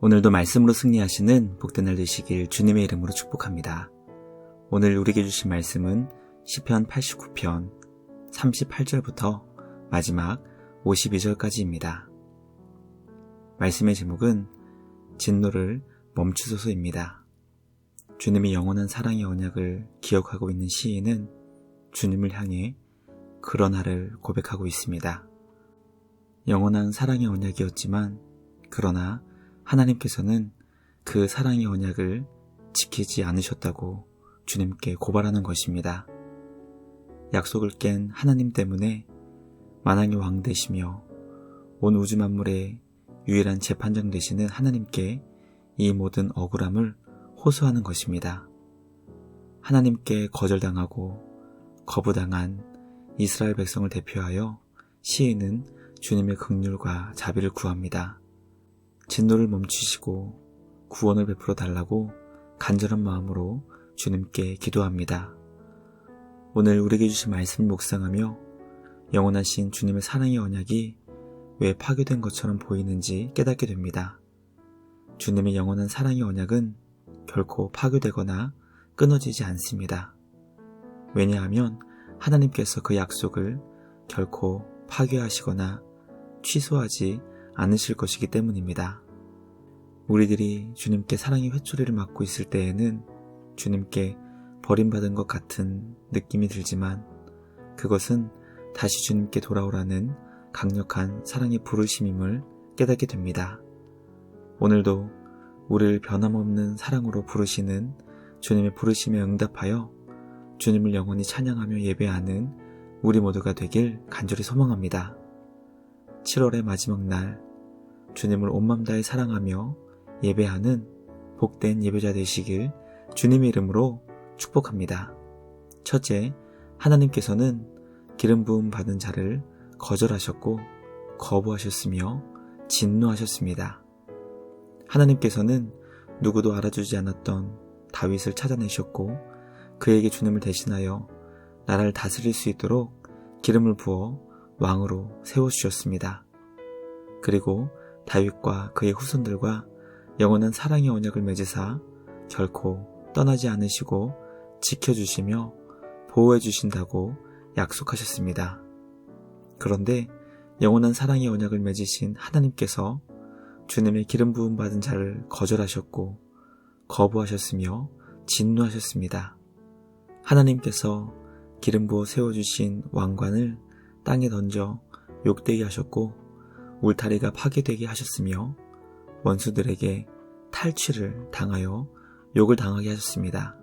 오늘도 말씀으로 승리하시는 복된 날 되시길 주님의 이름으로 축복합니다. 오늘 우리에게 주신 말씀은 시편 89편 38절부터 마지막 52절까지입니다. 말씀의 제목은 진노를 멈추소서입니다. 주님의 영원한 사랑의 언약을 기억하고 있는 시인은 주님을 향해 그러나를 고백하고 있습니다. 영원한 사랑의 언약이었지만 그러나 하나님께서는 그 사랑의 언약을 지키지 않으셨다고 주님께 고발하는 것입니다. 약속을 깬 하나님 때문에 만왕의 왕 되시며 온 우주 만물의 유일한 재판장 되시는 하나님께 이 모든 억울함을 호소하는 것입니다. 하나님께 거절당하고 거부당한 이스라엘 백성을 대표하여 시인은 주님의 긍휼과 자비를 구합니다. 진노를 멈추시고 구원을 베풀어 달라고 간절한 마음으로 주님께 기도합니다. 오늘 우리에게 주신 말씀을 묵상하며 영원하신 주님의 사랑의 언약이 왜 파괴된 것처럼 보이는지 깨닫게 됩니다. 주님의 영원한 사랑의 언약은 결코 파괴되거나 끊어지지 않습니다. 왜냐하면 하나님께서 그 약속을 결코 파괴하시거나 취소하지 않으실 것이기 때문입니다. 우리들이 주님께 사랑의 회초리를 맞고 있을 때에는 주님께 버림받은 것 같은 느낌이 들지만 그것은 다시 주님께 돌아오라는 강력한 사랑의 부르심임을 깨닫게 됩니다. 오늘도 우리를 변함없는 사랑으로 부르시는 주님의 부르심에 응답하여 주님을 영원히 찬양하며 예배하는 우리 모두가 되길 간절히 소망합니다. 7월의 마지막 날 주님을 온 맘 다해 사랑하며 예배하는 복된 예배자 되시길 주님의 이름으로 축복합니다. 첫째, 하나님께서는 기름 부음 받은 자를 거절하셨고 거부하셨으며 진노하셨습니다. 하나님께서는 누구도 알아주지 않았던 다윗을 찾아내셨고 그에게 주님을 대신하여 나라를 다스릴 수 있도록 기름을 부어 왕으로 세워주셨습니다. 그리고 다윗과 그의 후손들과 영원한 사랑의 언약을 맺으사 결코 떠나지 않으시고 지켜주시며 보호해 주신다고 약속하셨습니다. 그런데 영원한 사랑의 언약을 맺으신 하나님께서 주님의 기름 부음 받은 자를 거절하셨고 거부하셨으며 진노하셨습니다. 하나님께서 기름 부어 세워주신 왕관을 땅에 던져 욕되게 하셨고 울타리가 파괴되게 하셨으며 원수들에게 탈취를 당하여 욕을 당하게 하셨습니다.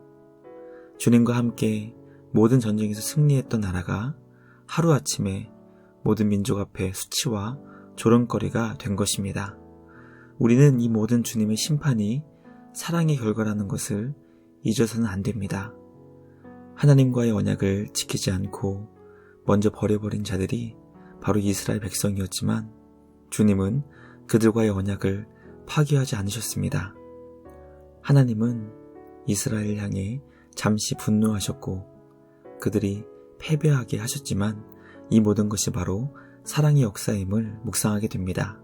주님과 함께 모든 전쟁에서 승리했던 나라가 하루아침에 모든 민족 앞에 수치와 조롱거리가 된 것입니다. 우리는 이 모든 주님의 심판이 사랑의 결과라는 것을 잊어서는 안 됩니다. 하나님과의 언약을 지키지 않고 먼저 버려버린 자들이 바로 이스라엘 백성이었지만 주님은 그들과의 언약을 파기하지 않으셨습니다. 하나님은 이스라엘을 향해 잠시 분노하셨고 그들이 패배하게 하셨지만 이 모든 것이 바로 사랑의 역사임을 묵상하게 됩니다.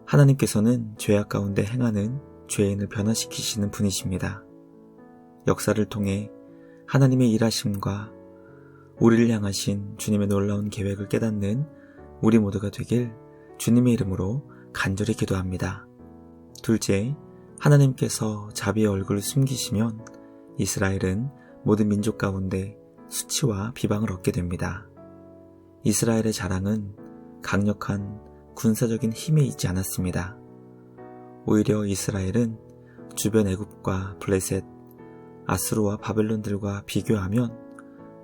하나님께서는 죄악 가운데 행하는 죄인을 변화시키시는 분이십니다. 역사를 통해 하나님의 일하심과 우리를 향하신 주님의 놀라운 계획을 깨닫는 우리 모두가 되길 주님의 이름으로 간절히 기도합니다. 둘째, 하나님께서 자비의 얼굴을 숨기시면 이스라엘은 모든 민족 가운데 수치와 비방을 얻게 됩니다. 이스라엘의 자랑은 강력한 군사적인 힘에 있지 않았습니다. 오히려 이스라엘은 주변 애굽과 블레셋, 아수르와 바벨론들과 비교하면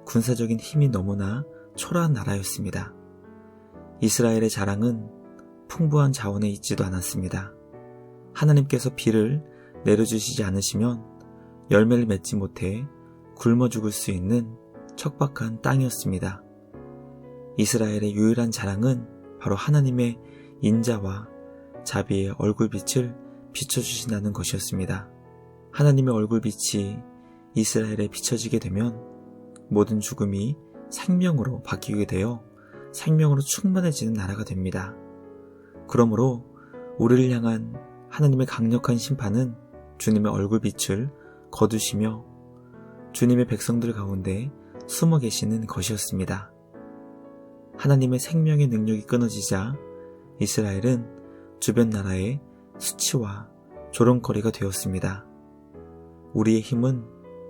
군사적인 힘이 너무나 초라한 나라였습니다. 이스라엘의 자랑은 풍부한 자원에 있지도 않았습니다. 하나님께서 비를 내려주시지 않으시면 열매를 맺지 못해 굶어 죽을 수 있는 척박한 땅이었습니다. 이스라엘의 유일한 자랑은 바로 하나님의 인자와 자비의 얼굴빛을 비춰주신다는 것이었습니다. 하나님의 얼굴빛이 이스라엘에 비춰지게 되면 모든 죽음이 생명으로 바뀌게 되어 생명으로 충만해지는 나라가 됩니다. 그러므로 우리를 향한 하나님의 강력한 심판은 주님의 얼굴빛을 거두시며 주님의 백성들 가운데 숨어 계시는 것이었습니다. 하나님의 생명의 능력이 끊어지자 이스라엘은 주변 나라의 수치와 조롱거리가 되었습니다. 우리의 힘은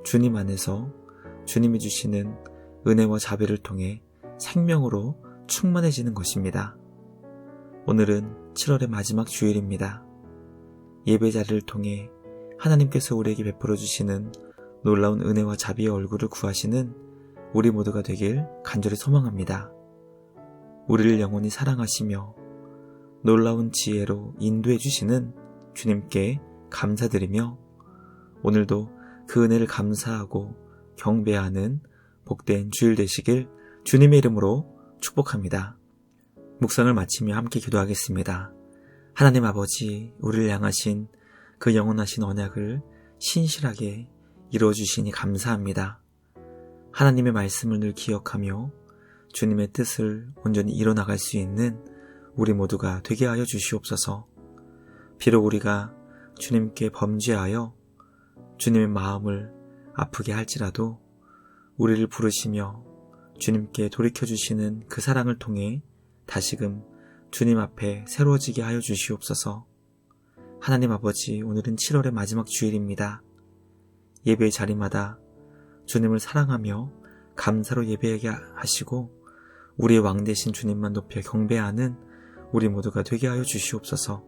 주님 안에서 주님이 주시는 은혜와 자비를 통해 생명으로 충만해지는 것입니다. 오늘은 7월의 마지막 주일입니다. 예배 자리를 통해 하나님께서 우리에게 베풀어 주시는 놀라운 은혜와 자비의 얼굴을 구하시는 우리 모두가 되길 간절히 소망합니다. 우리를 영원히 사랑하시며 놀라운 지혜로 인도해 주시는 주님께 감사드리며 오늘도 그 은혜를 감사하고 경배하는 복된 주일 되시길 주님의 이름으로 축복합니다. 묵상을 마치며 함께 기도하겠습니다. 하나님 아버지, 우리를 향하신 그 영원하신 언약을 신실하게 이루어주시니 감사합니다. 하나님의 말씀을 늘 기억하며 주님의 뜻을 온전히 이뤄나갈 수 있는 우리 모두가 되게 하여 주시옵소서. 비록 우리가 주님께 범죄하여 주님의 마음을 아프게 할지라도 우리를 부르시며 주님께 돌이켜주시는 그 사랑을 통해 다시금 주님 앞에 새로워지게 하여 주시옵소서. 하나님 아버지, 오늘은 7월의 마지막 주일입니다. 예배의 자리마다 주님을 사랑하며 감사로 예배하게 하시고 우리의 왕 되신 주님만 높여 경배하는 우리 모두가 되게 하여 주시옵소서.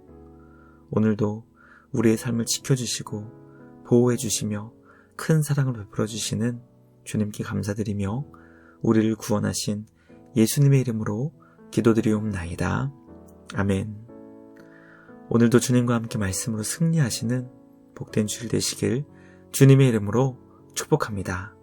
오늘도 우리의 삶을 지켜주시고 보호해 주시며 큰 사랑을 베풀어 주시는 주님께 감사드리며 우리를 구원하신 예수님의 이름으로 기도드리옵나이다. 아멘. 오늘도 주님과 함께 말씀으로 승리하시는 복된 주일 되시길 주님의 이름으로 축복합니다.